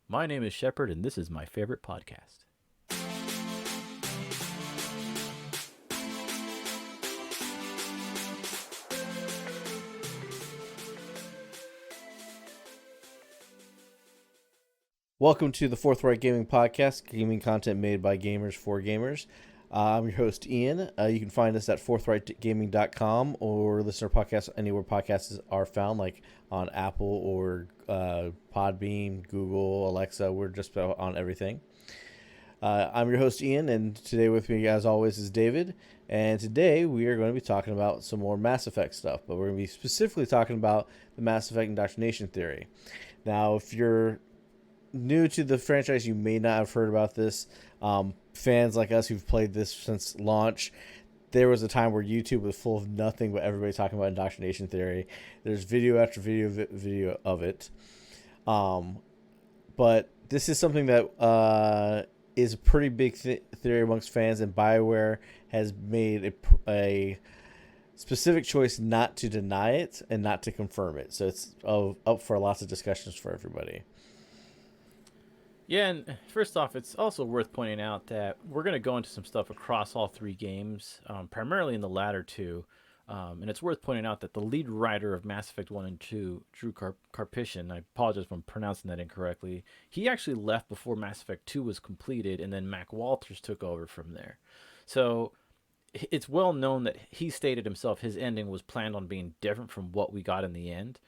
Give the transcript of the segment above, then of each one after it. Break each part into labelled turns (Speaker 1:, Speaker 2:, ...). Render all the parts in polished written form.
Speaker 1: My name is Shepard, and this is my favorite podcast.
Speaker 2: Welcome to the Forthright Gaming Podcast, gaming content made by gamers for gamers. I'm your host, Ian. You can find us at forthrightgaming.com or listen to our podcast anywhere podcasts are found, like on Apple or Podbean, Google, Alexa. We're just about on everything. I'm your host, Ian, and today with me, as always, is David. And today we are going to be talking about some more Mass Effect stuff, but we're going to be specifically talking about the Mass Effect Indoctrination Theory. Now, if you're new to the franchise, you may not have heard about this. Fans like us who've played this since launch, there was a time where YouTube was full of nothing but everybody talking about indoctrination theory. There's video after video of it. But this is something that is a pretty big theory amongst fans, and BioWare has made a specific choice not to deny it and not to confirm it. So it's up for lots of discussions for everybody.
Speaker 1: Yeah, and first off, it's also worth pointing out that we're going to go into some stuff across all three games, primarily in the latter two. And it's worth pointing out that the lead writer of Mass Effect 1 and 2, Drew Karpyshyn, I apologize if I'm pronouncing that incorrectly, he actually left before Mass Effect 2 was completed, and then Mac Walters took over from there. So it's well known that he stated himself his ending was planned on being different from what we got in the end.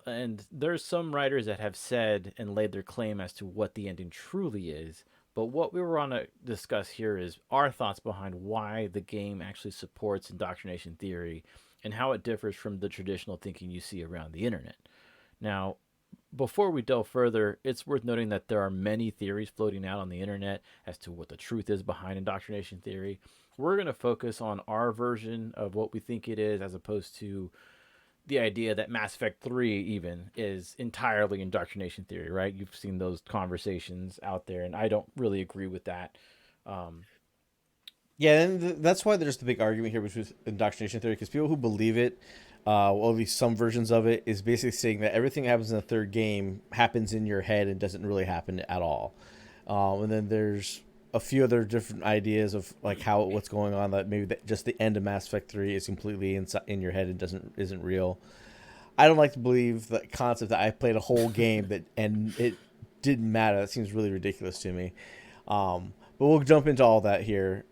Speaker 1: And there's some writers that have said and laid their claim as to what the ending truly is. But what we want to discuss here is our thoughts behind why the game actually supports indoctrination theory and how it differs from the traditional thinking you see around the internet. Now, before we delve further, it's worth noting that there are many theories floating out on the internet as to what the truth is behind indoctrination theory. We're going to focus on our version of what we think it is, as opposed to the idea that Mass Effect 3 even is entirely indoctrination theory, right? You've seen those conversations out there, and I don't really agree with that.
Speaker 2: Yeah, and that's why there's the big argument here between indoctrination theory, because people who believe it, well, at least some versions of it, is basically saying that everything that happens in the third game happens in your head and doesn't really happen at all. And then there's a few other different ideas of like what's going on, that maybe just the end of Mass Effect 3 is completely in your head and isn't real. I don't like to believe the concept that I played a whole game and it didn't matter. That seems really ridiculous to me. But we'll jump into all that here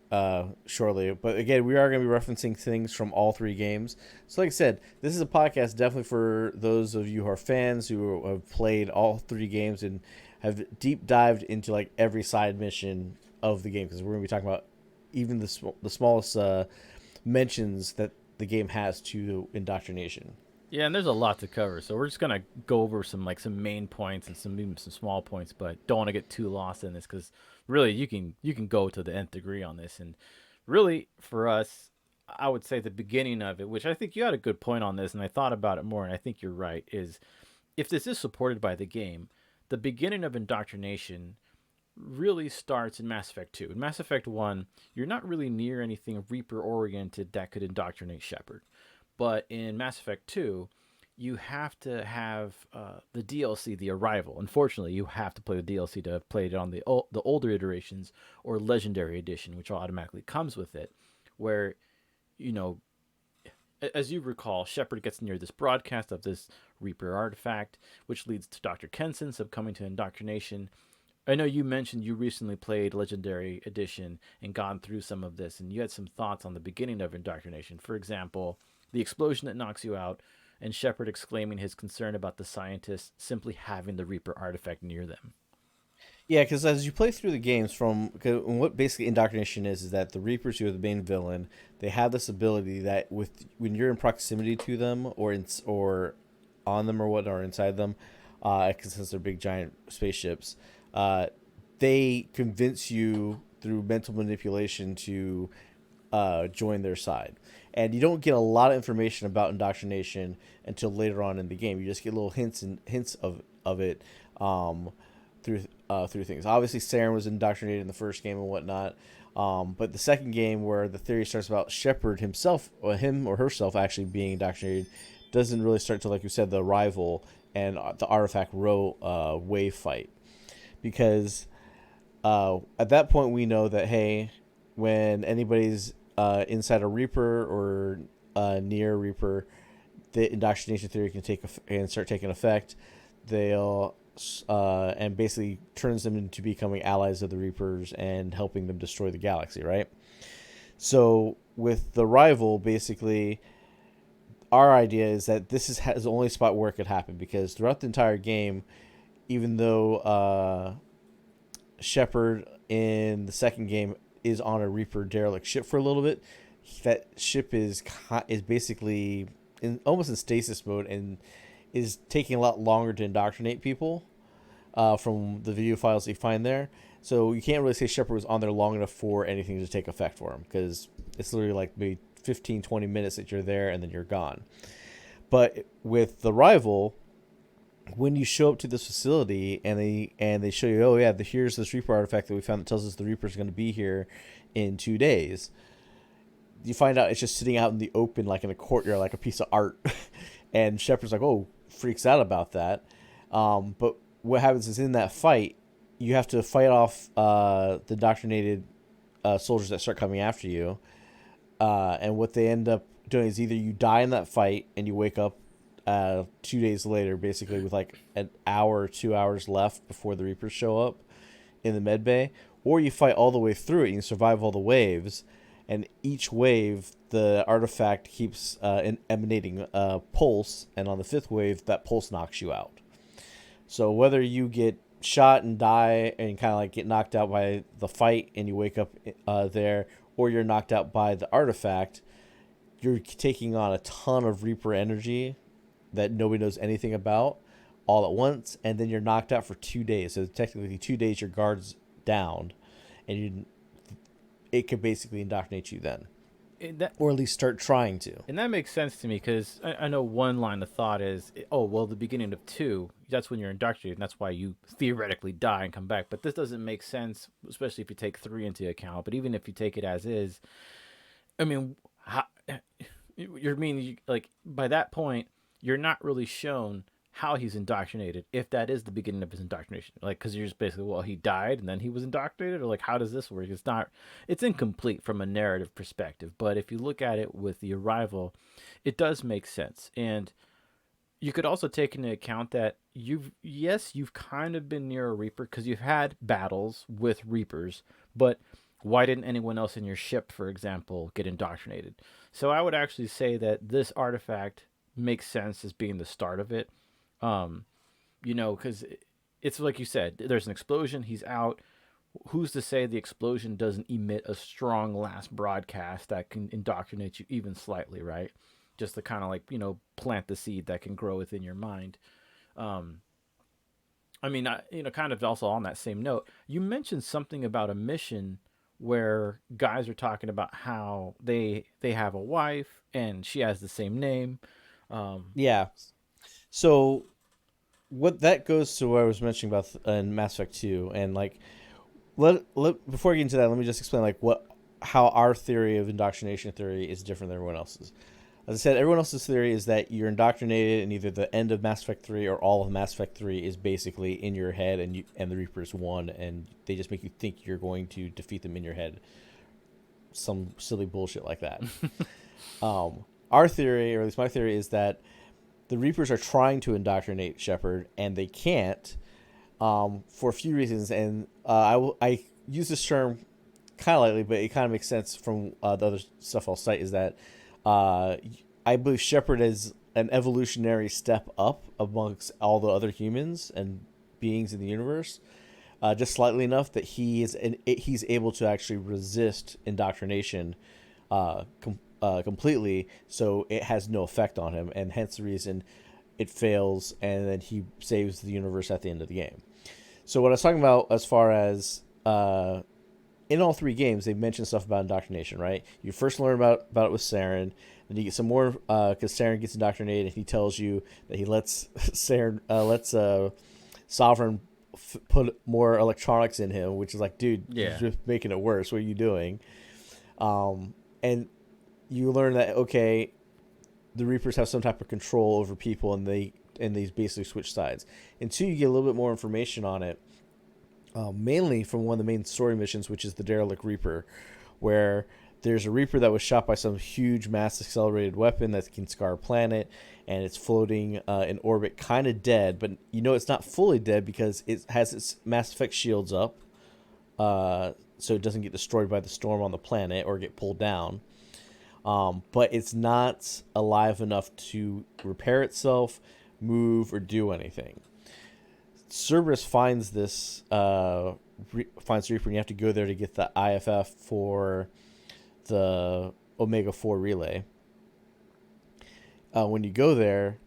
Speaker 2: shortly. But again, we are going to be referencing things from all three games. So like I said, this is a podcast definitely for those of you who are fans who have played all three games and have deep dived into like every side mission of the game, because we're going to be talking about even the smallest mentions that the game has to indoctrination.
Speaker 1: Yeah, and there's a lot to cover, so we're just gonna go over some main points and even some small points, but don't want to get too lost in this because really you can go to the nth degree on this, and really for us, I would say the beginning of it, which I think you had a good point on this, and I thought about it more, and I think you're right, is if this is supported by the game, the beginning of indoctrination really starts in Mass Effect 2. In Mass Effect 1, you're not really near anything Reaper oriented that could indoctrinate Shepard. But in Mass Effect 2, you have to have the DLC, The Arrival. Unfortunately, you have to play the DLC to have played it on the older iterations or Legendary Edition, which automatically comes with it, where, you know, as you recall, Shepard gets near this broadcast of this Reaper artifact, which leads to Dr. Kenson succumbing to indoctrination. I know you mentioned you recently played Legendary Edition and gone through some of this, and you had some thoughts on the beginning of indoctrination. For example, the explosion that knocks you out, and Shepard exclaiming his concern about the scientists simply having the Reaper artifact near them.
Speaker 2: Yeah, because as you play through the games, what basically indoctrination is that the Reapers, who are the main villain, they have this ability that when you're in proximity to them or on them or whatnot, or inside them, because since they're big giant spaceships, they convince you through mental manipulation to join their side. And you don't get a lot of information about indoctrination until later on in the game. You just get little hints of it through things. Obviously, Saren was indoctrinated in the first game and whatnot. But the second game, where the theory starts about Shepard himself, or him or herself actually being indoctrinated, doesn't really start till, like you said, the Arrival and the Artifact Row wave fight. because at that point we know that, hey, when anybody's inside a Reaper or near a Reaper, the indoctrination theory can start taking effect. They'll and basically turns them into becoming allies of the Reapers and helping them destroy the galaxy, right? So with the rival, basically, our idea is that this is the only spot where it could happen, because throughout the entire game, even though Shepard in the second game is on a Reaper derelict ship for a little bit, that ship is basically almost in stasis mode and is taking a lot longer to indoctrinate people from the video files you find there. So you can't really say Shepard was on there long enough for anything to take effect for him, because it's literally like maybe 15, 20 minutes that you're there and then you're gone. But with the rival, when you show up to this facility and they show you, oh yeah, here's this Reaper artifact that we found that tells us the Reaper is going to be here in 2 days, you find out it's just sitting out in the open, like in a courtyard, like a piece of art. And Shepard's like, oh, freaks out about that. But what happens is, in that fight, you have to fight off the indoctrinated soldiers that start coming after you. And what they end up doing is either you die in that fight and you wake up 2 days later, basically with like an hour or 2 hours left before the Reapers show up in the med bay, or you fight all the way through it and you survive all the waves. And each wave, the artifact keeps emanating a pulse, and on the 5th wave, that pulse knocks you out. So whether you get shot and die and kind of like get knocked out by the fight and you wake up there, or you're knocked out by the artifact, you're taking on a ton of Reaper energy that nobody knows anything about all at once, and then you're knocked out for 2 days. So technically 2 days your guard's down, and it could basically indoctrinate you then. Or at least start trying to.
Speaker 1: And that makes sense to me, because I know one line of thought is, oh, well, the beginning of 2, that's when you're indoctrinated, and that's why you theoretically die and come back. But this doesn't make sense, especially if you take 3 into account. But even if you take it as is, I mean, like, by that point, you're not really shown how he's indoctrinated, if that is the beginning of his indoctrination. Like, because you're just basically, well, he died and then he was indoctrinated, or like, how does this work? It's incomplete from a narrative perspective. But if you look at it with the arrival, it does make sense. And you could also take into account that you've kind of been near a Reaper because you've had battles with Reapers, but why didn't anyone else in your ship, for example, get indoctrinated? So I would actually say that this artifact makes sense as being the start of it. Because it's like you said, there's an explosion, he's out. Who's to say the explosion doesn't emit a strong last broadcast that can indoctrinate you even slightly, right? Just to kind of like, plant the seed that can grow within your mind. Kind of also on that same note, you mentioned something about a mission where guys are talking about how they have a wife and she has the same name.
Speaker 2: Yeah. So what that goes to what I was mentioning about in Mass Effect 2, and like before I get into that, let me just explain like how our theory of indoctrination theory is different than everyone else's. As I said, everyone else's theory is that you're indoctrinated, and either the end of Mass Effect 3 or all of Mass Effect 3 is basically in your head, and the Reapers won, and they just make you think you're going to defeat them in your head. Some silly bullshit like that. Our theory, or at least my theory, is that the Reapers are trying to indoctrinate Shepard, and they can't, for a few reasons. And I use this term kind of lightly, but it kind of makes sense from the other stuff I'll cite, is that I believe Shepard is an evolutionary step up amongst all the other humans and beings in the universe, just slightly enough that he's able to actually resist indoctrination completely, so it has no effect on him, and hence the reason it fails, and then he saves the universe at the end of the game. So what I was talking about, as far as in all 3 games, they mentioned stuff about indoctrination, right? You first learn about it with Saren, then you get some more because Saren gets indoctrinated, and he tells you that he lets Sovereign put more electronics in him, which is like, dude, you're just making it worse. What are you doing? And you learn that, okay, the Reapers have some type of control over people, and they basically switch sides. And 2, you get a little bit more information on it, mainly from one of the main story missions, which is the Derelict Reaper, where there's a Reaper that was shot by some huge mass accelerated weapon that can scar a planet, and it's floating in orbit, kind of dead, but it's not fully dead because it has its Mass Effect shields up, so it doesn't get destroyed by the storm on the planet or get pulled down. But it's not alive enough to repair itself, move, or do anything. Cerberus finds this, finds Reaper, and you have to go there to get the IFF for the Omega 4 relay. When you go there,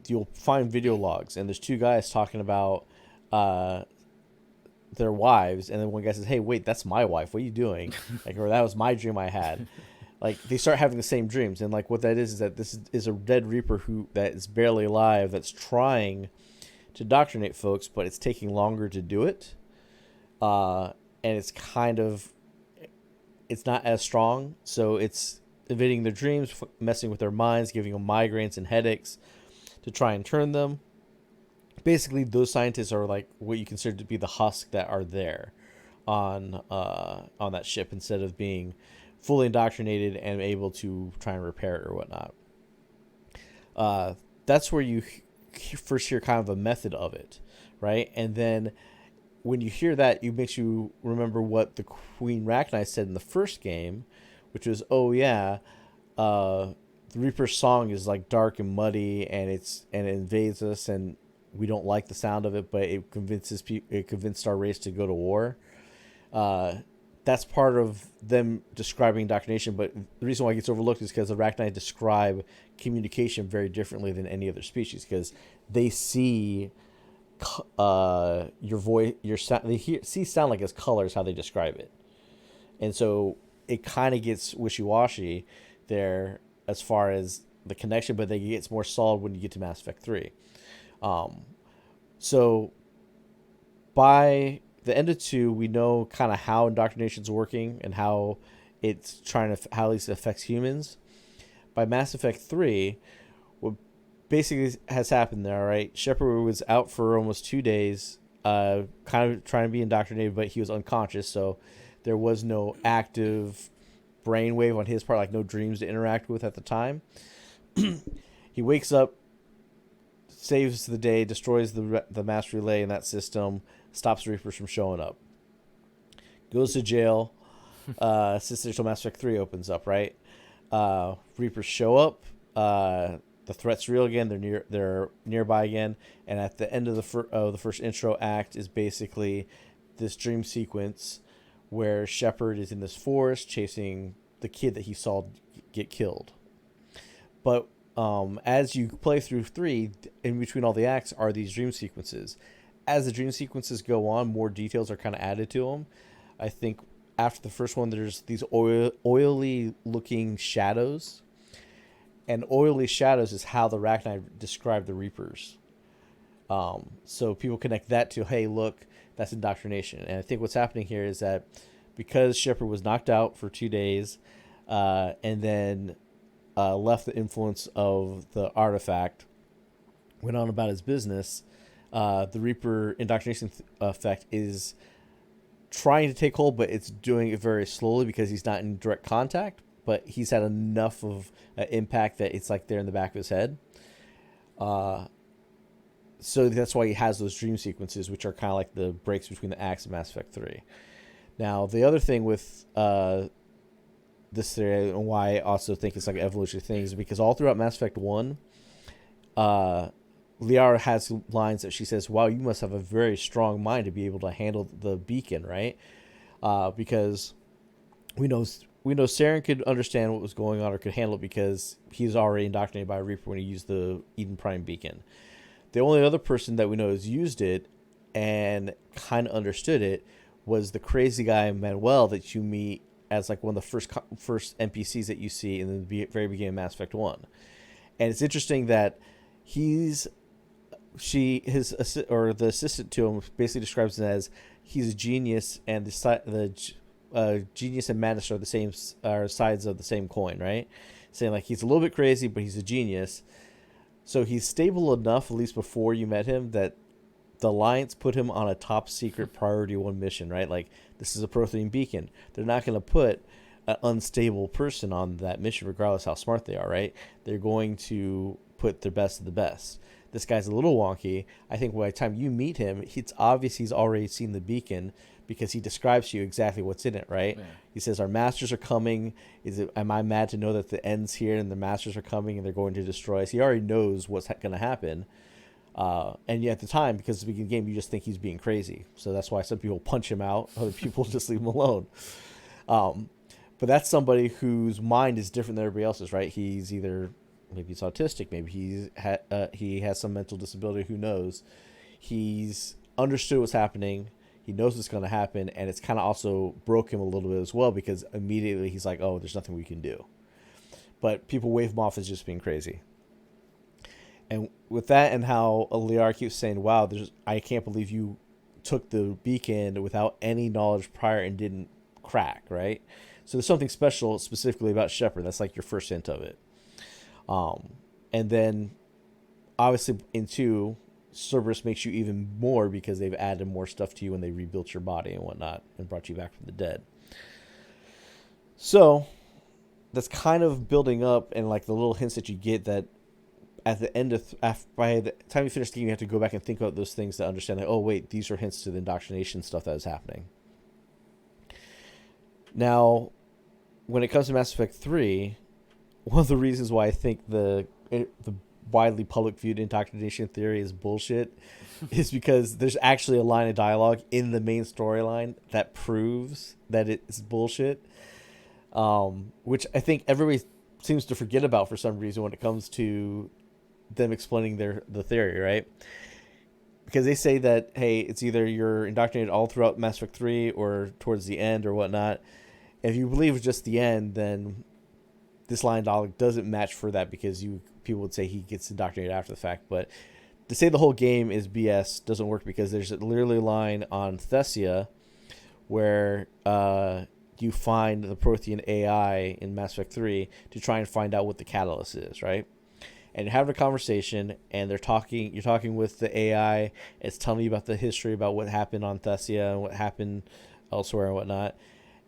Speaker 2: you'll find video logs, and there's two guys talking about their wives, and then one guy says, "Hey, wait, that's my wife. What are you doing?" Or that was my dream I had. They start having the same dreams, and what that is that this is a dead Reaper that is barely alive, that's trying to indoctrinate folks, but it's taking longer to do it, and it's not as strong, so it's invading their dreams, messing with their minds, giving them migraines and headaches to try and turn them. Basically, those scientists are what you consider to be the husk that are there on that ship, instead of being fully indoctrinated and able to try and repair it or whatnot. That's where you first hear kind of a method of it, right? And then when you hear that, it makes you remember what the Queen Rachni said in the first game, which was, "Oh yeah, the Reaper's song is dark and muddy, and it invades us, and we don't like the sound of it, but it convinced our race to go to war." That's part of them describing indoctrination, but the reason why it gets overlooked is because the Rachni describe communication very differently than any other species, because they see your voice, your sound, see sound as colors, how they describe it, and so it kind of gets wishy-washy there as far as the connection, but it gets more solid when you get to Mass Effect 3. So by the end of 2, we know kind of how indoctrination's working and how it's how at least it affects humans. By Mass Effect 3, what basically has happened there, right? Shepard was out for almost 2 days, kind of trying to be indoctrinated, but he was unconscious, so there was no active brainwave on his part, no dreams to interact with at the time. He wakes up, saves the day, destroys the mass relay in that system, stops Reapers from showing up. Goes to jail. Since there's no Mass Effect 3 opens up, right? Reapers show up. The threat's real again. They're nearby again. And at the end of the first intro act is basically this dream sequence where Shepard is in this forest chasing the kid that he saw get killed. But as you play through 3, in between all the acts are these dream sequences. As the dream sequences go on, more details are kind of added to them. I think after the first one, there's these oily looking shadows. And oily shadows is how the Rachni describe the Reapers. So people connect that to, hey, look, that's indoctrination. And I think what's happening here is that because Shepard was knocked out for 2 days, and then left the influence of the artifact, went on about his business, the Reaper indoctrination effect is trying to take hold, but it's doing it very slowly because he's not in direct contact, but he's had enough of an impact that it's there in the back of his head. So that's why he has those dream sequences, which are kind of the breaks between the acts of Mass Effect 3. Now, the other thing with this theory, and why I also think it's an evolutionary thing, is because all throughout Mass Effect 1, Liara has lines that she says, "Wow, you must have a very strong mind to be able to handle the beacon," right? Because we know Saren could understand what was going on or could handle it because he was already indoctrinated by a Reaper when he used the Eden Prime beacon. The only other person that we know has used it and kind of understood it was the crazy guy Manuel that you meet as one of the first NPCs that you see in the very beginning of Mass Effect 1. And it's interesting that the assistant to him basically describes him as he's a genius, and the genius and madness are the same, are sides of the same coin, right? Saying he's a little bit crazy, but he's a genius. So he's stable enough, at least before you met him, that The Alliance put him on a top secret priority one mission, right? Like, this is a Prothean beacon. They're not going to put an unstable person on that mission, regardless how smart they are, right? They're going to put their best of the best. This guy's a little wonky. I think by the time you meet him, it's obvious he's already seen the beacon because he describes to you exactly what's in it, right?
Speaker 1: Yeah.
Speaker 2: He says, "Our masters are coming. Am I mad to know that the end's here and the masters are coming and they're going to destroy us?" He already knows what's going to happen. And yet at the time, because it's the beginning of the game, you just think he's being crazy. So that's why some people punch him out, other people just leave him alone. But that's somebody whose mind is different than everybody else's, right? He's either, maybe he's autistic, maybe he has some mental disability, who knows. He's understood what's happening. He knows what's going to happen, and it's kind of also broke him a little bit as well, because immediately he's like, oh, there's nothing we can do. But people wave him off as just being crazy. And with that, and how Liara keeps saying, wow, I can't believe you took the beacon without any knowledge prior and didn't crack, right? So there's something special specifically about Shepard. That's like your first hint of it. And then, obviously, in 2, Cerberus makes you even more because they've added more stuff to you when they rebuilt your body and whatnot and brought you back from the dead. So that's kind of building up, and like the little hints that you get that at the end of by the time you finish the game, you have to go back and think about those things to understand that, oh wait, these are hints to the indoctrination stuff that is happening. Now, when it comes to Mass Effect 3, one of the reasons why I think the widely public viewed indoctrination theory is bullshit is because there's actually a line of dialogue in the main storyline that proves that it's bullshit, which I think everybody seems to forget about for some reason when it comes to them explaining the theory, right? Because they say that, hey, it's either you're indoctrinated all throughout Mass Effect 3 or towards the end or whatnot. If you believe it's just the end, then this line of dialogue doesn't match for that, because people would say he gets indoctrinated after the fact. But to say the whole game is BS doesn't work, because there's literally a line on Thessia where you find the Prothean AI in Mass Effect 3 to try and find out what the catalyst is, right? And you're having a conversation, and you're talking with the AI. It's telling you about the history, about what happened on Thessia and what happened elsewhere and whatnot.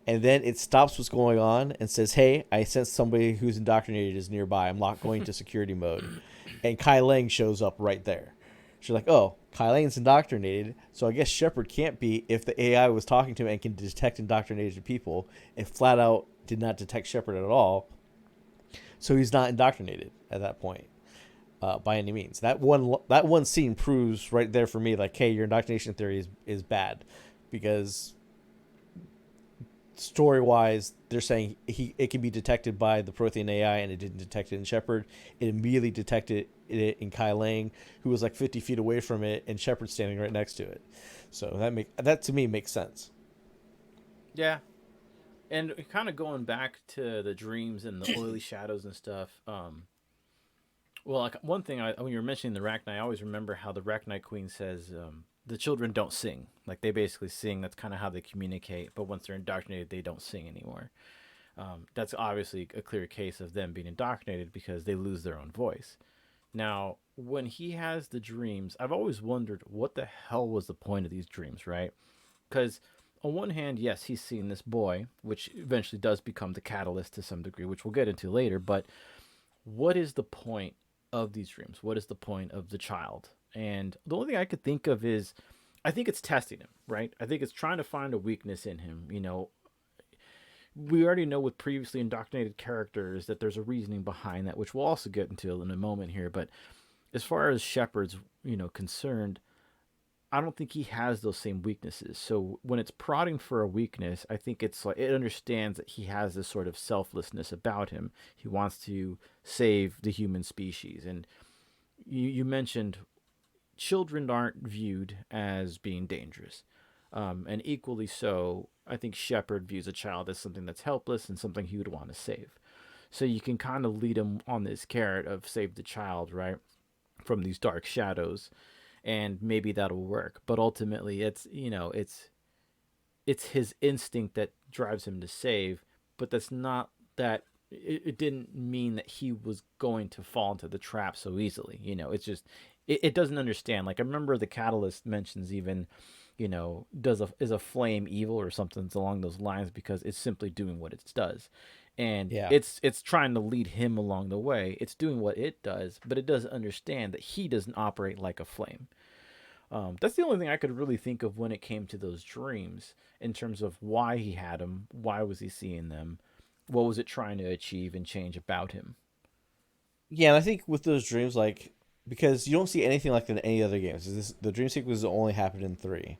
Speaker 2: And then it stops what's going on and says, hey, I sense somebody who's indoctrinated is nearby. I'm not going to security mode. And Kai Lang shows up right there. She's like, oh, Kai Lang's indoctrinated, so I guess Shepard can't be if the AI was talking to him and can detect indoctrinated people, and flat out did not detect Shepard at all. So he's not indoctrinated at that point. By any means. That one scene proves right there for me, like, hey, your indoctrination theory is bad, because story-wise, they're saying it can be detected by the Prothean AI, and it didn't detect it in Shepard. It immediately detected it in Kai Lang, who was like 50 feet away from it, and Shepard standing right next to it. So that to me makes sense.
Speaker 1: Yeah, and kind of going back to the dreams and the oily shadows and stuff. Well, like one thing, when you were mentioning the Rachni, I always remember how the Rachni Queen says the children don't sing. Like, they basically sing. That's kind of how they communicate. But once they're indoctrinated, they don't sing anymore. That's obviously a clear case of them being indoctrinated, because they lose their own voice. Now, when he has the dreams, I've always wondered what the hell was the point of these dreams, right? Because on one hand, yes, he's seeing this boy, which eventually does become the catalyst to some degree, which we'll get into later. But what is the point of these dreams? What is the point of the child? And the only thing I could think of is, I think it's testing him, right? I think it's trying to find a weakness in him. We already know with previously indoctrinated characters that there's a reasoning behind that, which we'll also get into in a moment here. But as far as Shepard's, concerned, I don't think he has those same weaknesses. So when it's prodding for a weakness, I think it's like it understands that he has this sort of selflessness about him. He wants to save the human species. And you mentioned children aren't viewed as being dangerous. And equally so, I think Shepard views a child as something that's helpless and something he would want to save. So you can kind of lead him on this carrot of save the child, right? From these dark shadows, and maybe that'll work. But ultimately, it's his instinct that drives him to save. But that's not that. It didn't mean that he was going to fall into the trap so easily. It's just it doesn't understand. Like I remember the Catalyst mentions even, is a flame evil or something along those lines because it's simply doing what it does. And
Speaker 2: Yeah.
Speaker 1: it's trying to lead him along the way. It's doing what it does, but it doesn't understand that he doesn't operate like a flame. That's the only thing I could really think of when it came to those dreams in terms of why he had them, why was he seeing them, what was it trying to achieve and change about him.
Speaker 2: Yeah, and I think with those dreams, like, because you don't see anything like that in any other games. The dream sequences only happened in 3.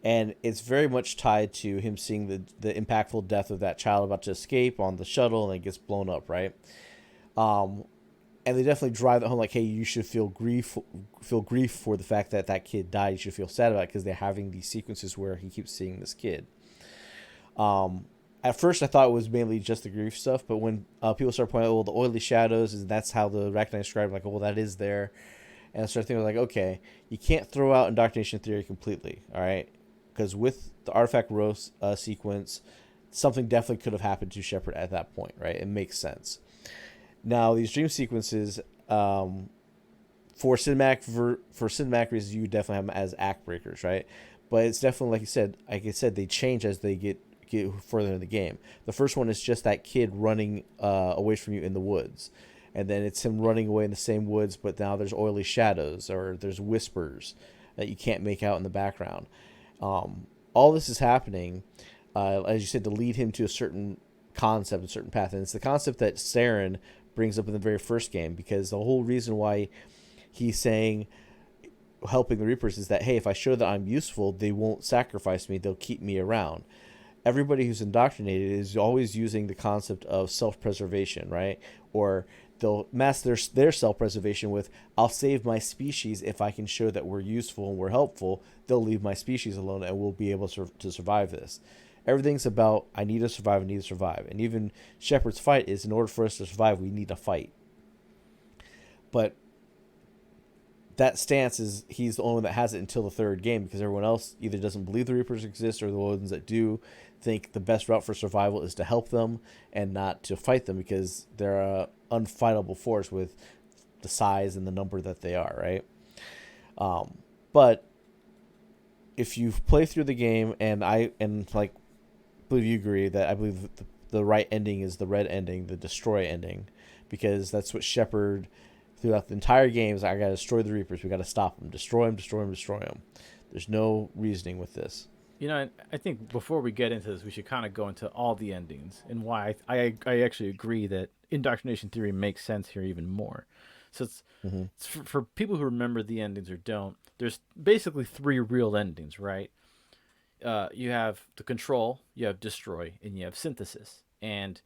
Speaker 2: And it's very much tied to him seeing the impactful death of that child about to escape on the shuttle and it gets blown up, right? Um, and they definitely drive it home like, hey, you should feel grief for the fact that that kid died. You should feel sad about it because they're having these sequences where he keeps seeing this kid. At first, I thought it was mainly just the grief stuff, but when people start pointing out, well, the oily shadows, and that's how the Rachni described, like, well, that is there. And I started thinking, like, okay, you can't throw out indoctrination theory completely, all right? Because with the artifact rose sequence, something definitely could have happened to Shepard at that point, right? It makes sense. Now, these dream sequences, for cinematic reasons, you definitely have them as act breakers, right? But it's definitely, like I said, they change as they get further in the game. The first one is just that kid running away from you in the woods, and then it's him running away in the same woods, but now there's oily shadows or there's whispers that you can't make out in the background. All this is happening, as you said, to lead him to a certain concept, a certain path, and it's the concept that Saren brings up in the very first game, because the whole reason why he's saying helping the Reapers is that, hey, if I show that I'm useful, they won't sacrifice me, they'll keep me around. Everybody who's indoctrinated is always using the concept of self-preservation, right? Or they'll mask their self-preservation with, I'll save my species if I can show that we're useful and we're helpful. They'll leave my species alone and we'll be able to survive this. Everything's about, I need to survive, I need to survive. And even Shepard's fight is, in order for us to survive, we need to fight. But that stance is, he's the only one that has it until the third game, because everyone else either doesn't believe the Reapers exist, or the ones that do think the best route for survival is to help them and not to fight them, because they're a unfightable force with the size and the number that they are, right? But if you play through the game, and like, I believe you agree that I believe the right ending is the red ending, the destroy ending, because that's what Shepard throughout the entire game is. I gotta destroy the Reapers. We gotta stop them. Destroy them. Destroy them. Destroy them. There's no reasoning with this.
Speaker 1: I think before we get into this, we should kind of go into all the endings and why I actually agree that indoctrination theory makes sense here even more. So it's for people who remember the endings or don't. There's basically 3 real endings, right? You have the control, you have destroy, and you have synthesis. And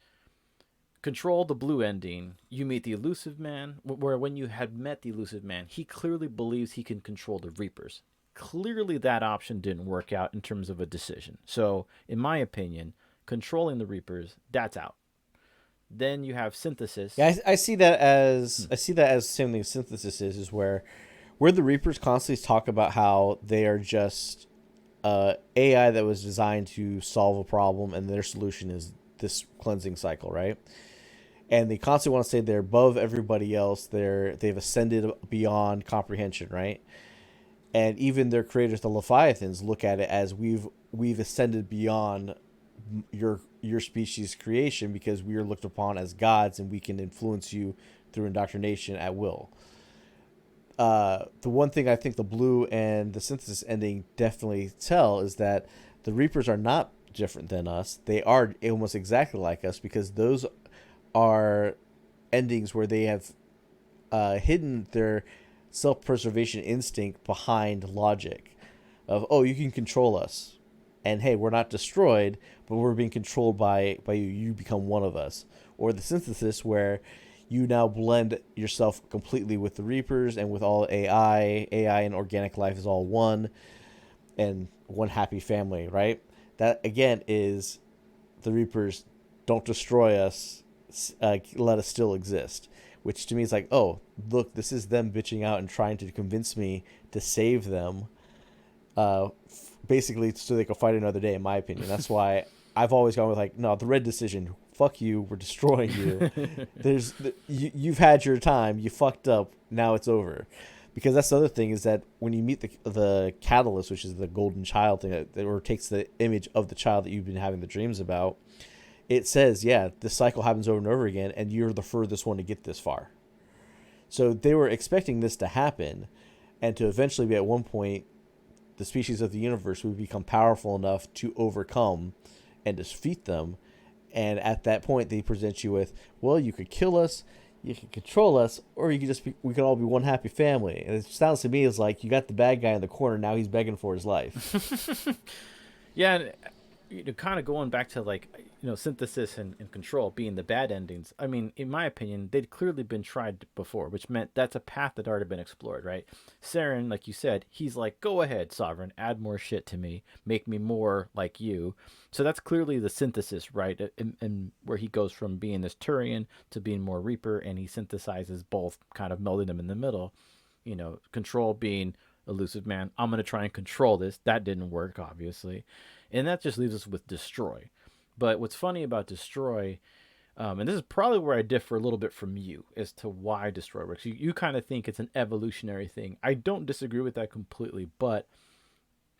Speaker 1: control, the blue ending, you meet the elusive man, where when you had met the elusive man, he clearly believes he can control the Reapers. Clearly that option didn't work out in terms of a decision. So, in my opinion, controlling the Reapers, that's out. Then you have synthesis.
Speaker 2: Yeah, I see that as the same thing. Synthesis is where the Reapers constantly talk about how they are just AI that was designed to solve a problem, and their solution is this cleansing cycle, right? And they constantly want to say they're above everybody else. They've ascended beyond comprehension, right? And even their creators, the Leviathans, look at it as we've ascended beyond your species' creation, because we are looked upon as gods and we can influence you through indoctrination at will. The one thing I think the blue and the synthesis ending definitely tell is that the Reapers are not different than us. They are almost exactly like us, because those are endings where they have hidden their self-preservation instinct behind logic of, oh, you can control us, and hey, we're not destroyed, but we're being controlled by you. You become one of us. Or the synthesis, where you now blend yourself completely with the Reapers and with all AI and organic life is all one, and one happy family, right? That again is the Reapers don't destroy us, let us still exist. Which to me is like, oh, look, this is them bitching out and trying to convince me to save them, basically so they can fight another day, in my opinion. That's why I've always gone with, like, no, the red decision, fuck you, we're destroying you. You've had your time, you fucked up, now it's over. because that's the other thing is that when you meet the catalyst, which is the golden child thing, or takes the image of the child that you've been having the dreams about, it says, yeah, this cycle happens over and over again, and you're the furthest one to get this far. So they were expecting this to happen, and to eventually be at one point, the species of the universe would become powerful enough to overcome and defeat them. And at that point, they present you with, well, you could kill us, you can control us, or you could just we could all be one happy family. And it sounds to me as like you got the bad guy in the corner, now he's begging for his life.
Speaker 1: Yeah, and kind of going back to like synthesis and control being the bad endings. I mean, in my opinion, they'd clearly been tried before, which meant that's a path that already been explored, right? Saren, like you said, he's like, go ahead, Sovereign, add more shit to me, make me more like you. So that's clearly the synthesis, right? And where he goes from being this Turian to being more Reaper, and he synthesizes both, kind of melding them in the middle. Control being elusive man. I'm gonna try and control this. That didn't work, obviously, and that just leaves us with destroy. But what's funny about destroy, and this is probably where I differ a little bit from you as to why destroy works. You kind of think it's an evolutionary thing. I don't disagree with that completely, but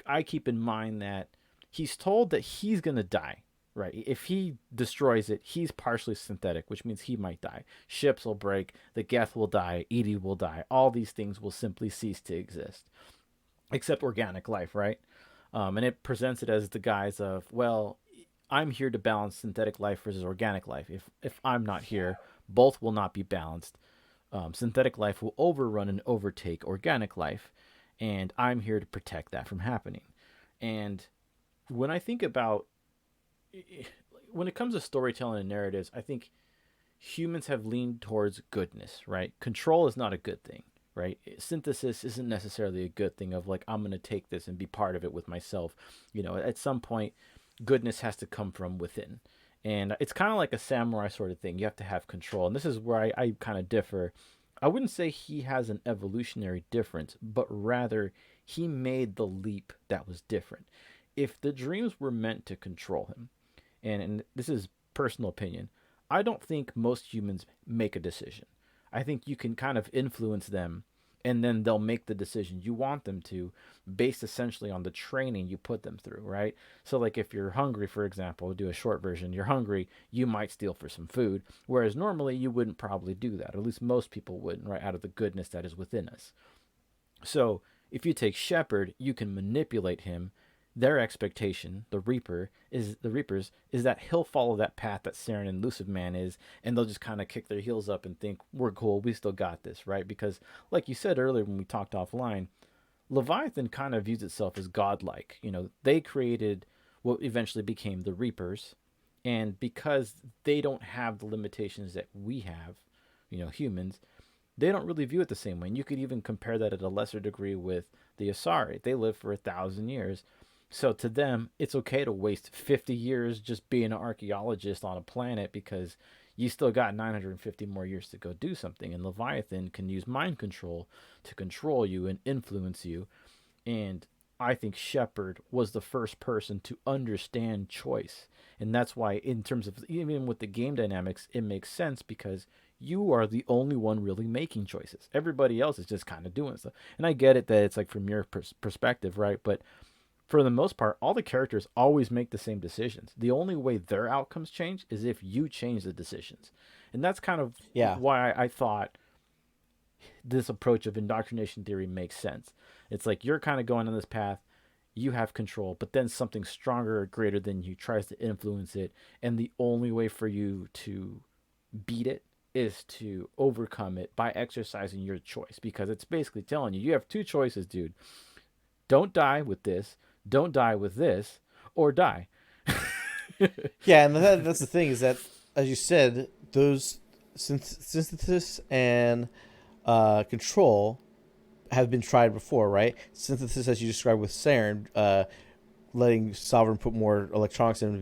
Speaker 1: I keep in mind that he's told that he's gonna die. Right. If he destroys it, he's partially synthetic, which means he might die. Ships will break, the Geth will die, Edie will die. All these things will simply cease to exist, except organic life, right? And it presents it as the guise of, well, I'm here to balance synthetic life versus organic life. If I'm not here, both will not be balanced. Synthetic life will overrun and overtake organic life, and I'm here to protect that from happening. And when I think about when it comes to storytelling and narratives, I think humans have leaned towards goodness, right? Control is not a good thing, right? Synthesis isn't necessarily a good thing of like, I'm going to take this and be part of it with myself. At some point, goodness has to come from within. And it's kind of like a samurai sort of thing. You have to have control. And this is where I kind of differ. I wouldn't say he has an evolutionary difference, but rather he made the leap that was different. If the dreams were meant to control him, and this is personal opinion, I don't think most humans make a decision. I think you can kind of influence them, and then they'll make the decision you want them to, based essentially on the training you put them through, right? So like if you're hungry, for example, we'll do a short version, you're hungry, you might steal for some food, whereas normally you wouldn't probably do that, or at least most people wouldn't, right, out of the goodness that is within us. So if you take Shepherd, you can manipulate him. Their expectation, the Reapers, is that he'll follow that path that Saren and Elusive Man is, and they'll just kind of kick their heels up and think, we're cool, we still got this, right? Because, like you said earlier when we talked offline, Leviathan kind of views itself as godlike. They created what eventually became the Reapers, and because they don't have the limitations that we have, humans, they don't really view it the same way. And you could even compare that at a lesser degree with the Asari. They live for 1,000 years. So to them, it's okay to waste 50 years just being an archaeologist on a planet because you still got 950 more years to go do something. And Leviathan can use mind control to control you and influence you. And I think Shepard was the first person to understand choice. And that's why, in terms of even with the game dynamics, it makes sense because you are the only one really making choices. Everybody else is just kind of doing stuff. And I get it that it's like from your perspective, right? But for the most part, all the characters always make the same decisions. The only way their outcomes change is if you change the decisions. And that's kind of why I thought this approach of indoctrination theory makes sense. It's like you're kind of going on this path, you have control, but then something stronger or greater than you tries to influence it. And the only way for you to beat it is to overcome it by exercising your choice. Because it's basically telling you have two choices, dude. Don't die with this. Don't die with this, or die.
Speaker 2: Yeah, and that's the thing is that, as you said, those synthesis and control have been tried before, right? Synthesis, as you described with Saren, letting Sovereign put more electronics in him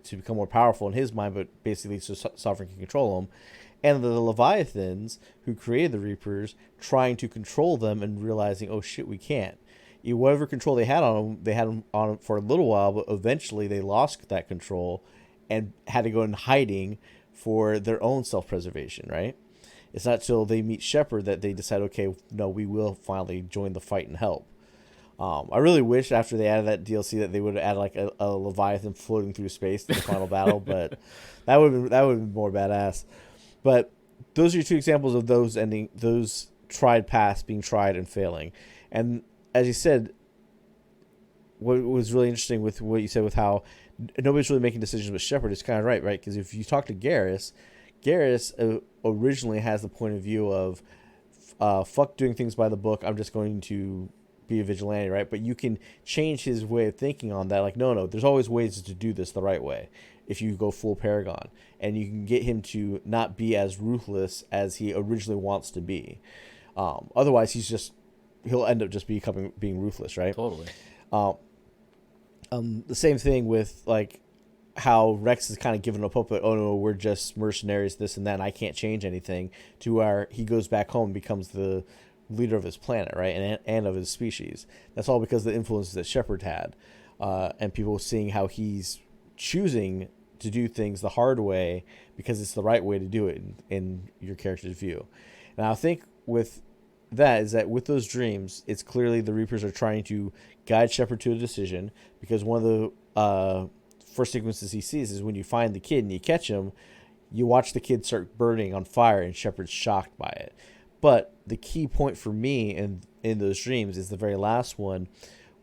Speaker 2: to become more powerful in his mind, but basically so Sovereign can control him. And the Leviathans, who created the Reapers, trying to control them and realizing, oh shit, we can't. Whatever control they had them on for a little while, but eventually they lost that control and had to go in hiding for their own self-preservation, right? It's not till they meet Shepard that they decide, okay, no, we will finally join the fight and help. I really wish after they added that DLC that they would have added like a Leviathan floating through space to the final battle, but that would be more badass. But those are your two examples of those tried paths being tried and failing. And as you said, what was really interesting with what you said with how nobody's really making decisions with Shepard is kind of right? Because if you talk to Garrus, originally has the point of view of, fuck doing things by the book. I'm just going to be a vigilante, right? But you can change his way of thinking on that. Like, no, there's always ways to do this the right way if you go full Paragon. And you can get him to not be as ruthless as he originally wants to be. Otherwise, he'll end up just being ruthless, right?
Speaker 1: Totally.
Speaker 2: The same thing with like how Rex is kind of given up hope, but oh no, we're just mercenaries, this and that, and I can't change anything, to where he goes back home and becomes the leader of his planet, right, and of his species. That's all because of the influences that Shepard had, and people seeing how he's choosing to do things the hard way because it's the right way to do it in your character's view. And I think with that is that with those dreams, it's clearly the Reapers are trying to guide Shepard to a decision, because one of the first sequences he sees is when you find the kid and you catch him, you watch the kid start burning on fire and Shepard's shocked by it. But the key point for me in those dreams is the very last one,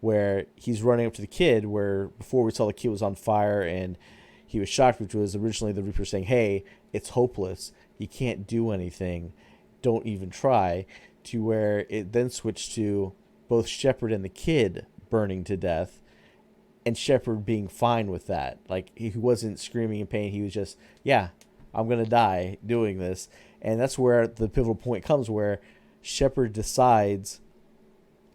Speaker 2: where he's running up to the kid, where before we saw the kid was on fire and he was shocked, which was originally the Reaper saying, hey, it's hopeless, you can't do anything, don't even try, to where it then switched to both Shepard and the kid burning to death, and Shepard being fine with that. Like, he wasn't screaming in pain, he was just, yeah, I'm going to die doing this. And that's where the pivotal point comes, where Shepard decides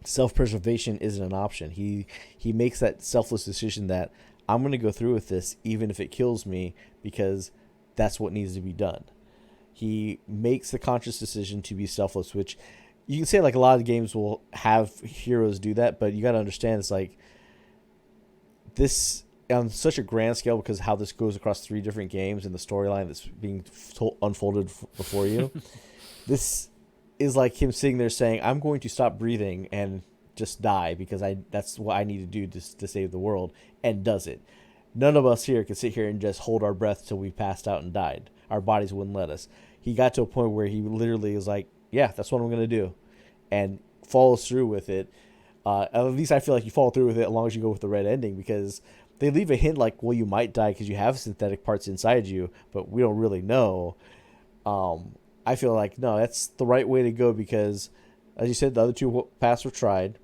Speaker 2: self-preservation isn't an option. He makes that selfless decision that I'm going to go through with this even if it kills me, because that's what needs to be done. He makes the conscious decision to be selfless, which you can say like a lot of games will have heroes do that, but you got to understand it's like this on such a grand scale, because how this goes across 3 different games and the storyline that's being unfolded before you. This is like him sitting there saying, I'm going to stop breathing and just die because that's what I need to do to save the world, and does it. None of us here can sit here and just hold our breath till we passed out and died. Our bodies wouldn't let us. He got to a point where he literally is like, yeah, that's what I'm going to do, and follows through with it. At least I feel like you follow through with it as long as you go with the red ending, because they leave a hint like, well, you might die because you have synthetic parts inside you, but we don't really know. I feel like, no, that's the right way to go, because, as you said, the other 2 paths were tried.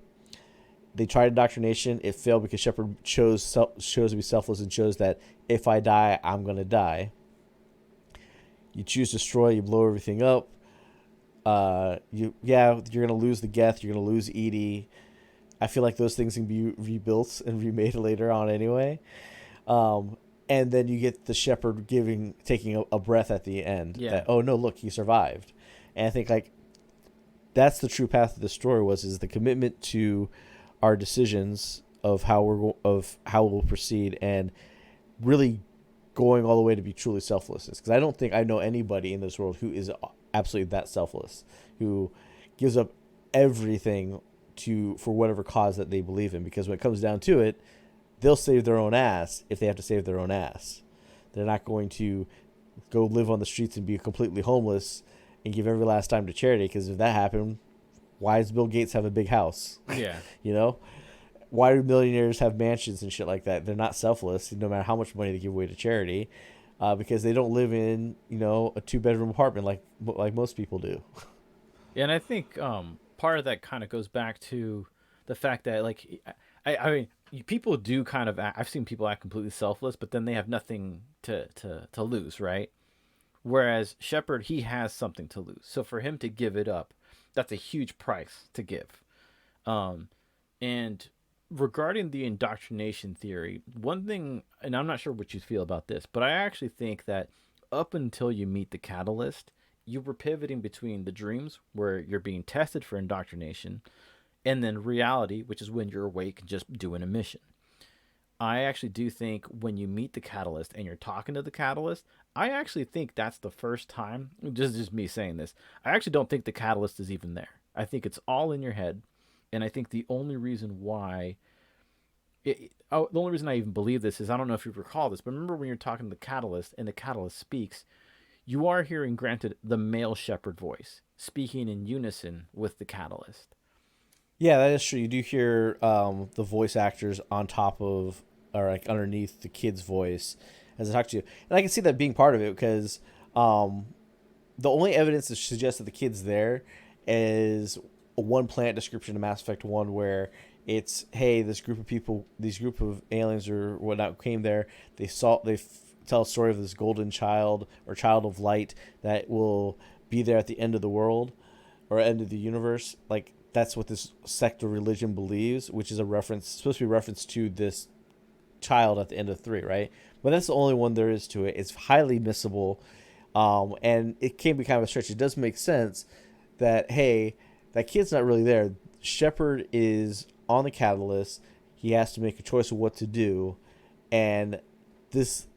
Speaker 2: They tried indoctrination. It failed because Shepard chose to be selfless and chose that if I die, I'm going to die. You choose destroy, you blow everything up. You're going to lose the Geth, you're going to lose Edie. I feel like those things can be rebuilt and remade later on anyway. And then you get the Shepard taking a breath at the end.
Speaker 1: Yeah.
Speaker 2: That, oh no, look, he survived. And I think like that's the true path of the story is the commitment to our decisions of how we'll proceed, and really going all the way to be truly selfless. Because I don't think I know anybody in this world who is absolutely that selfless, who gives up everything for whatever cause that they believe in, because when it comes down to it, they'll save their own ass if they have to save their own ass. They're not going to go live on the streets and be completely homeless and give every last dime to charity, because if that happened, why does Bill Gates have a big house?
Speaker 1: Yeah.
Speaker 2: You know? Why do millionaires have mansions and shit like that? They're not selfless, no matter how much money they give away to charity, because they don't live in, a 2-bedroom apartment like most people do.
Speaker 1: Yeah, and I think part of that kind of goes back to the fact that, like, I mean, people do kind of I've seen people act completely selfless, but then they have nothing to lose, right? Whereas Shepard, he has something to lose. So for him to give it up, that's a huge price to give. And regarding the indoctrination theory, one thing, and I'm not sure what you feel about this, but I actually think that up until you meet the catalyst, you were pivoting between the dreams, where you're being tested for indoctrination, and then reality, which is when you're awake and just doing a mission. I actually do think when you meet the catalyst and you're talking to the catalyst, I actually think that's the first time. Just me saying this. I actually don't think the catalyst is even there. I think it's all in your head, and I think the only reason why the only reason I even believe this is I don't know if you recall this, but remember when you're talking to the catalyst and the catalyst speaks, you are hearing, granted, the male shepherd voice speaking in unison with the catalyst.
Speaker 2: Yeah, that is true. You do hear the voice actors on top of or like underneath the kid's voice as they talk to you, and I can see that being part of it because um, the only evidence to suggest that the kid's there is a one planet description of Mass Effect 1 where it's, hey, this group of people, these group of aliens or whatnot came there. Tell a story of this golden child or child of light that will be there at the end of the world or end of the universe. Like, that's what this sect or religion believes, which is a reference, supposed to be a reference to this child at the end of 3, right? But that's the only one there is to it. It's highly missable, and it can be kind of a stretch. It does make sense that, hey, that kid's not really there. Shepard is on the catalyst. He has to make a choice of what to do, and this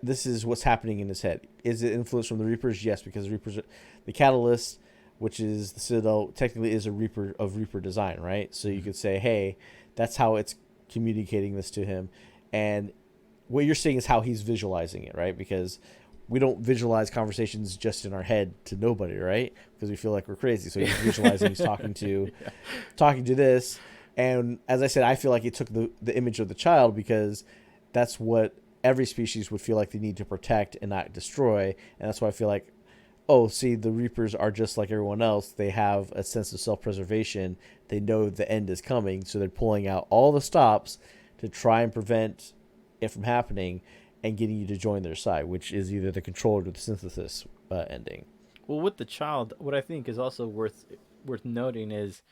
Speaker 2: this is what's happening in his head. Is it influenced from the Reapers? Yes, because the catalyst, which is the Citadel, technically is a Reaper of Reaper design, right? So you could say, hey, that's how it's communicating this to him, and what you're seeing is how he's visualizing it, right? Because we don't visualize conversations just in our head to nobody, right? Because we feel like we're crazy. So he's visualizing he's
Speaker 1: Yeah.
Speaker 2: talking to this. And as I said, I feel like it took the image of the child because that's what every species would feel like they need to protect and not destroy. And that's why I feel like, oh, see, the Reapers are just like everyone else. They have a sense of self-preservation. They know the end is coming. So they're pulling out all the stops to try and prevent it from happening and getting you to join their side, which is either the control or the synthesis ending.
Speaker 1: Well, with the child, what I think is also worth noting is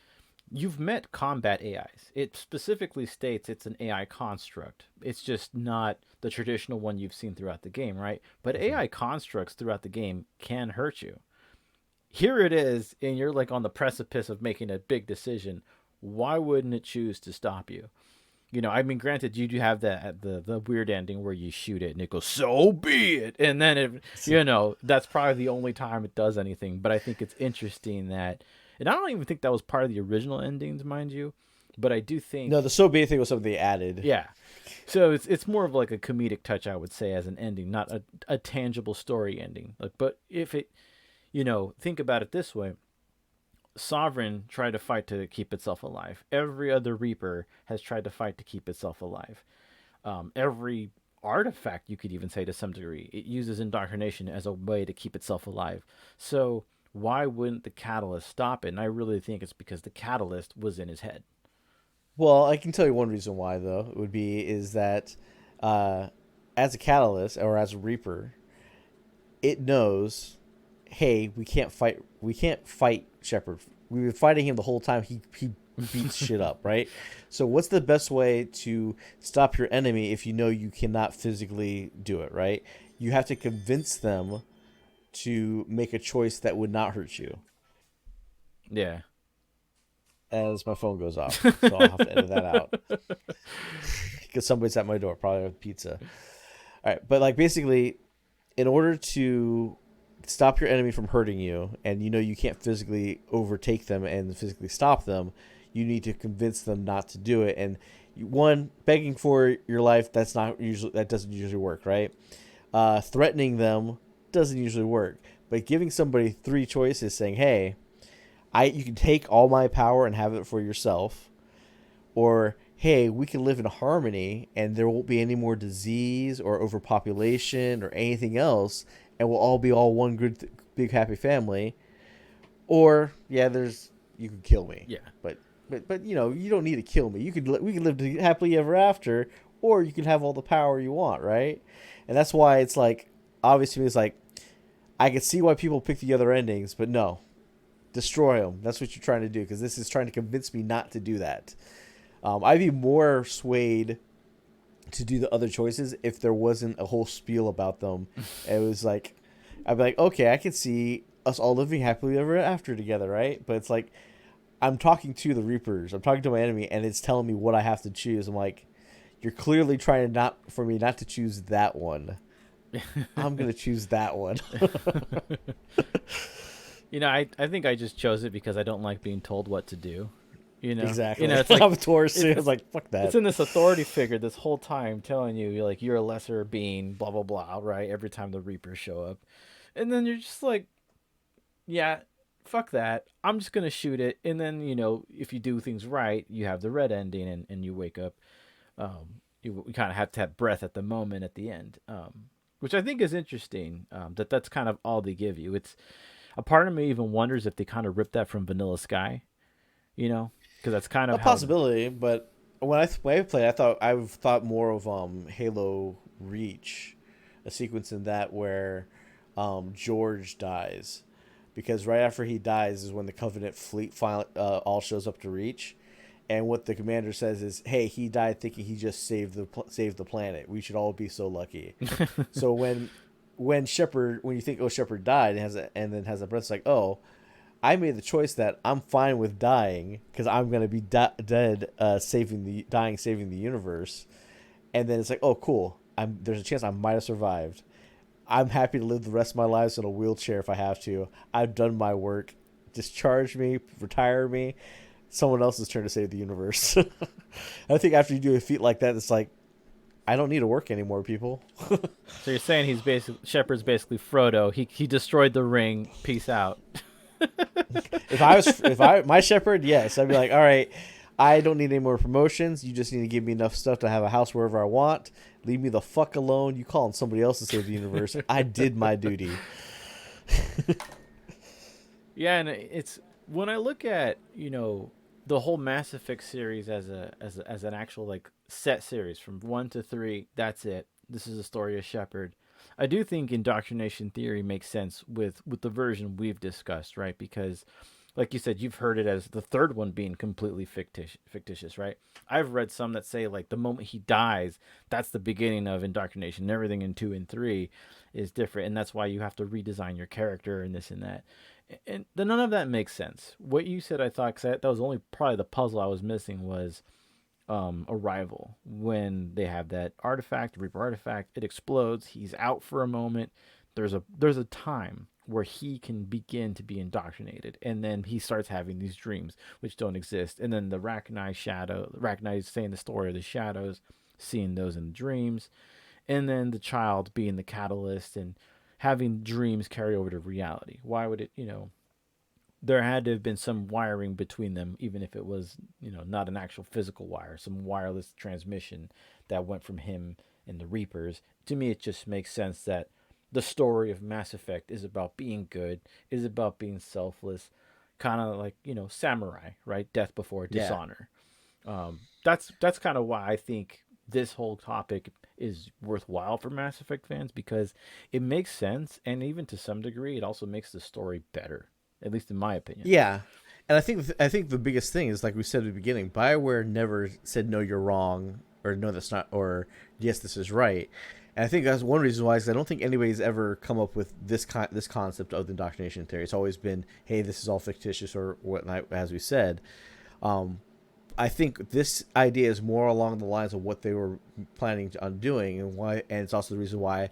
Speaker 1: you've met combat AIs. It specifically states it's an AI construct. It's just not the traditional one you've seen throughout the game, right? But
Speaker 2: Mm-hmm.
Speaker 1: AI constructs throughout the game can hurt you. Here it is, and you're like on the precipice of making a big decision. Why wouldn't it choose to stop you? I mean, granted, you do have the weird ending where you shoot it and it goes, so be it, and then that's probably the only time it does anything. But I think it's interesting that, and I don't even think that was part of the original endings, mind you, but I do
Speaker 2: No,
Speaker 1: think,
Speaker 2: the so be thing was something they added.
Speaker 1: yeah. So it's more of like a comedic touch, I would say, as an ending, not a tangible story ending. Like, but if it, think about it this way: Sovereign tried to fight to keep itself alive. Every other Reaper has tried to fight to keep itself alive. Every artifact, you could even say to some degree, it uses indoctrination as a way to keep itself alive. So why wouldn't the catalyst stop it? And I really think it's because the catalyst was in his head.
Speaker 2: Well, I can tell you one reason why though. It would be is that uh, as a catalyst or as a Reaper, it knows, hey, we can't fight Shepard. We've been fighting him the whole time. He beats shit up, right? So what's the best way to stop your enemy if you know you cannot physically do it, right? You have to convince them to make a choice that would not hurt you.
Speaker 1: Yeah.
Speaker 2: As my phone goes off, so I'll have to edit that out because somebody's at my door, probably with pizza. All right, but like basically, in order to stop your enemy from hurting you, and you know you can't physically overtake them and physically stop them, you need to convince them not to do it. And one, begging for your life, that doesn't usually work, right? Threatening them doesn't usually work, but giving somebody three choices, saying, "Hey, you can take all my power and have it for yourself," or hey, we can live in harmony and there won't be any more disease or overpopulation or anything else, and we'll all be all one good, big, happy family. Or yeah, you could kill me,
Speaker 1: Yeah.
Speaker 2: but you don't need to kill me. We could live happily ever after, or you can have all the power you want, right? And that's why it's like, obviously, it's like I could see why people pick the other endings, but no, destroy them. That's what you're trying to do because this is trying to convince me not to do that. I'd be more swayed to do the other choices if there wasn't a whole spiel about them. It was like, I'd be like, okay, I can see us all living happily ever after together, right? But it's like, I'm talking to the Reapers, I'm talking to my enemy, and it's telling me what I have to choose. I'm like, You're clearly trying to not for me not to choose that one. I'm gonna choose that one.
Speaker 1: I think I just chose it because I don't like being told what to do.
Speaker 2: Exactly.
Speaker 1: It's like
Speaker 2: I'm Taurus too. I was
Speaker 1: it's
Speaker 2: like, fuck
Speaker 1: it's
Speaker 2: that.
Speaker 1: in this authority figure this whole time telling you you're a lesser being, blah blah blah, right? Every time the Reapers show up, and then you're just like, yeah, fuck that. I'm just gonna shoot it, and then if you do things right, you have the red ending, and you wake up. You kind of have to have breath at the moment at the end, which I think is interesting. That's kind of all they give you. It's a part of me even wonders if they kind of ripped that from Vanilla Sky, because that's kind
Speaker 2: A
Speaker 1: of how.
Speaker 2: possibility, but when I played, I've thought more of Halo Reach, a sequence in that where George dies, because right after he dies is when the Covenant fleet finally all shows up to Reach, and what the commander says is, "Hey, he died thinking he just saved the planet. We should all be so lucky." So when you think, oh, Shepard died, and then has a breath, it's like, oh, I made the choice that I'm fine with dying because I'm gonna be dead, saving the universe, and then it's like, oh, cool. There's a chance I might have survived. I'm happy to live the rest of my lives in a wheelchair if I have to. I've done my work. Discharge me, retire me. Someone else's turn to save the universe. I think after you do a feat like that, it's like, I don't need to work anymore, people.
Speaker 1: So you're saying Shepard's basically Frodo. He destroyed the ring. Peace out.
Speaker 2: If I my Shepherd, yes, I'd be like, all right, I don't need any more promotions. You just need to give me enough stuff to have a house wherever I want. Leave me the fuck alone. You calling somebody else to save the universe? I did my duty.
Speaker 1: Yeah, and it's when I look at the whole Mass Effect series as an actual set series from 1 to 3. That's it. This is the story of Shepard. I do think indoctrination theory makes sense with the version we've discussed, right? Because, like you said, you've heard it as the third one being completely fictitious, right? I've read some that say the moment he dies, that's the beginning of indoctrination. Everything in 2 and 3 is different, and that's why you have to redesign your character and this and that. And none of that makes sense. What you said, I thought, cause that was only probably the puzzle I was missing was Arrival, when they have that artifact, Reaper artifact. It explodes. He's out for a moment. There's a time where he can begin to be indoctrinated, and then he starts having these dreams which don't exist. And then the Rachni is saying the story of the shadows, seeing those in dreams, and then the child being the catalyst and having dreams carry over to reality. Why would it? There had to have been some wiring between them, even if it was, not an actual physical wire, some wireless transmission that went from him and the Reapers. To me, it just makes sense that the story of Mass Effect is about being good, is about being selfless, kind of like, samurai, right? Death before
Speaker 2: Yeah.
Speaker 1: dishonor. That's kind of why I think this whole topic is worthwhile for Mass Effect fans, because it makes sense, and even to some degree, it also makes the story better, at least in my opinion.
Speaker 2: Yeah, and I think the biggest thing is, like we said at the beginning, BioWare never said no, you're wrong, or no, that's not, or yes, this is right. And I think that's one reason why is I don't think anybody's ever come up with this concept of the indoctrination theory. It's always been, hey, this is all fictitious or whatnot, as we said. I think this idea is more along the lines of what they were planning on doing, and why, and it's also the reason why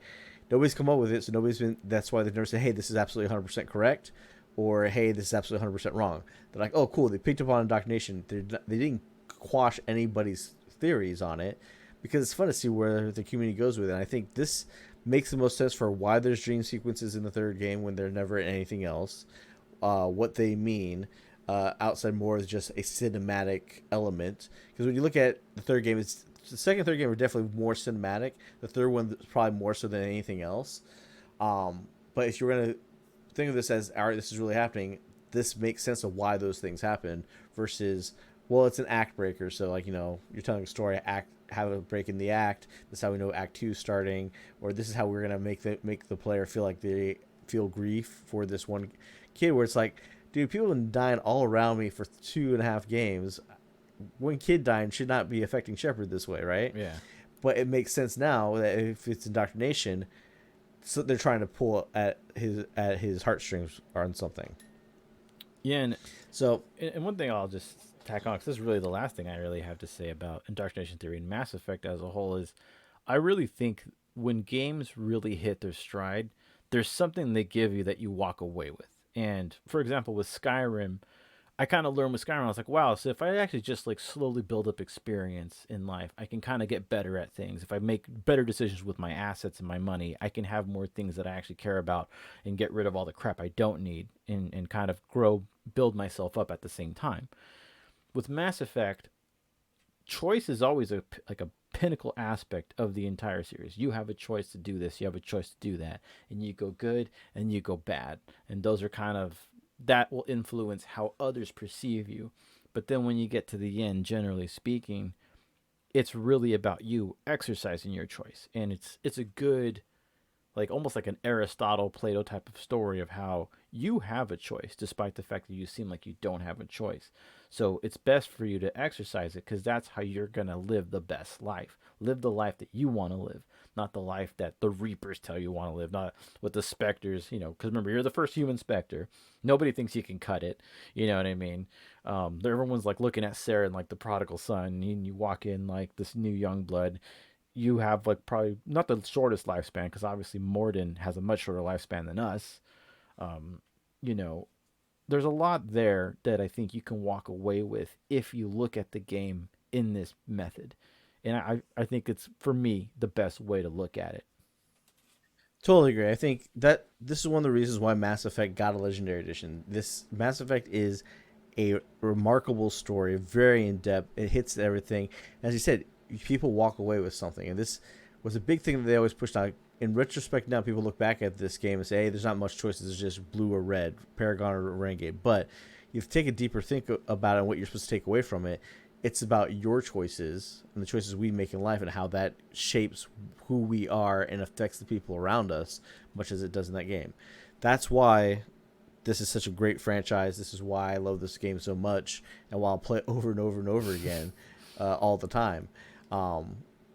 Speaker 2: nobody's come up with it. So that's why they've never said, hey, this is absolutely 100% correct, or hey, this is absolutely 100% wrong. They're like, oh, cool, they picked up on indoctrination. They didn't quash anybody's theories on it, because it's fun to see where the community goes with it. And I think this makes the most sense for why there's dream sequences in the third game when they're never in anything else, what they mean, outside more as just a cinematic element. Because when you look at the third game, the second and third game are definitely more cinematic. The third one is probably more so than anything else. But if you're going to think of this as, all right, this is really happening, this makes sense of why those things happen versus, well, it's an act breaker. So, you're telling a story, have a break in the act. This is how we know Act 2 is starting, or this is how we're going to make the player feel like they feel grief for this one kid, where it's like, dude, people have been dying all around me for 2.5 games. One kid dying should not be affecting Shepard this way, right?
Speaker 1: Yeah.
Speaker 2: But it makes sense now that if it's indoctrination, so they're trying to pull at his heartstrings on something.
Speaker 1: Yeah,
Speaker 2: So
Speaker 1: and one thing I'll just tack on, because this is really the last thing I really have to say about Indoctrination Theory and Mass Effect as a whole, is I really think when games really hit their stride, there's something they give you that you walk away with. And for example, with Skyrim, I kind of learned with Skyrim. I was like, wow, so if I actually just like slowly build up experience in life, I can kind of get better at things. If I make better decisions with my assets and my money, I can have more things that I actually care about and get rid of all the crap I don't need, and kind of grow, build myself up at the same time. With Mass Effect, choice is always a pinnacle aspect of the entire series. You have a choice to do this, you have a choice to do that, and you go good and you go bad. And those are kind of, that will influence how others perceive you. But then when you get to the end, generally speaking, it's really about you exercising your choice. And it's a good, like almost like an Aristotle, Plato type of story of how you have a choice, despite the fact that you seem like you don't have a choice. So it's best for you to exercise it, because that's how you're going to live the best life. Live the life that you want to live, not the life that the Reapers tell you want to live, not what the Spectres, because remember, you're the first human Spectre. Nobody thinks you can cut it. You know what I mean? Everyone's like looking at Sarah and like the prodigal son, and you walk in like this new young blood. You have like probably not the shortest lifespan, because obviously Morden has a much shorter lifespan than us. Um, you know, there's a lot there that I think you can walk away with if you look at the game in this method. And I think it's, for me, the best way to look at it.
Speaker 2: Totally agree. I think that this is one of the reasons why Mass Effect got a Legendary Edition. This Mass Effect is a remarkable story, very in depth. It hits everything. As you said, people walk away with something, and this was a big thing that they always pushed out. In retrospect, now people look back at this game and say, "Hey, there's not much choices. It's just blue or red, Paragon or Renegade." But if you take a deeper think about it and what you're supposed to take away from it, it's about your choices and the choices we make in life and how that shapes who we are and affects the people around us, much as it does in that game. That's why this is such a great franchise. This is why I love this game so much, and why I'll play it over and over and over again, all the time.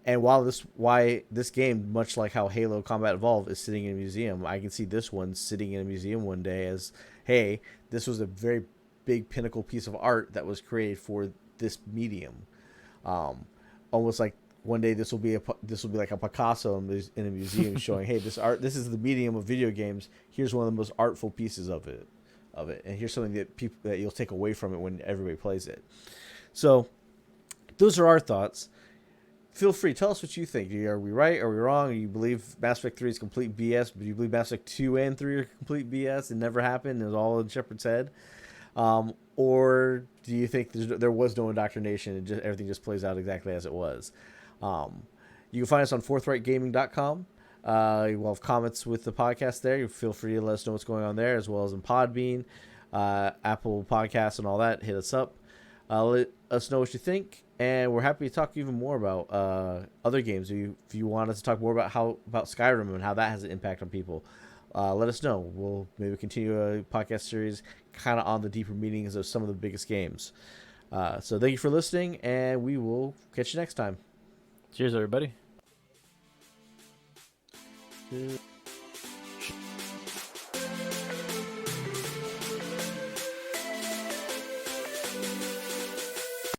Speaker 2: And why this game, much like how Halo Combat Evolved is sitting in a museum, I can see this one sitting in a museum one day as, hey, this was a very big pinnacle piece of art that was created for this medium. Almost like one day this will be like a Picasso in a museum showing, hey, this art, this is the medium of video games. Here's one of the most artful pieces of it, and here's something that you'll take away from it when everybody plays it. So those are our thoughts. Feel free, tell us what you think. Are we right? Are we wrong? Do you believe Mass Effect 3 is complete BS? Do you believe Mass Effect 2 and 3 are complete BS? It never happened. It was all in Shepard's head. Or do you think there was no indoctrination and everything just plays out exactly as it was? You can find us on forthrightgaming.com. We'll have comments with the podcast there. You feel free to let us know what's going on there, as well as in Podbean, Apple Podcasts, and all that. Hit us up. Let us know what you think, and we're happy to talk even more about other games. If you want us to talk more about Skyrim and how that has an impact on people, let us know. We'll maybe continue a podcast series kind of on the deeper meanings of some of the biggest games. So thank you for listening, and we will catch you next time.
Speaker 1: Cheers, everybody.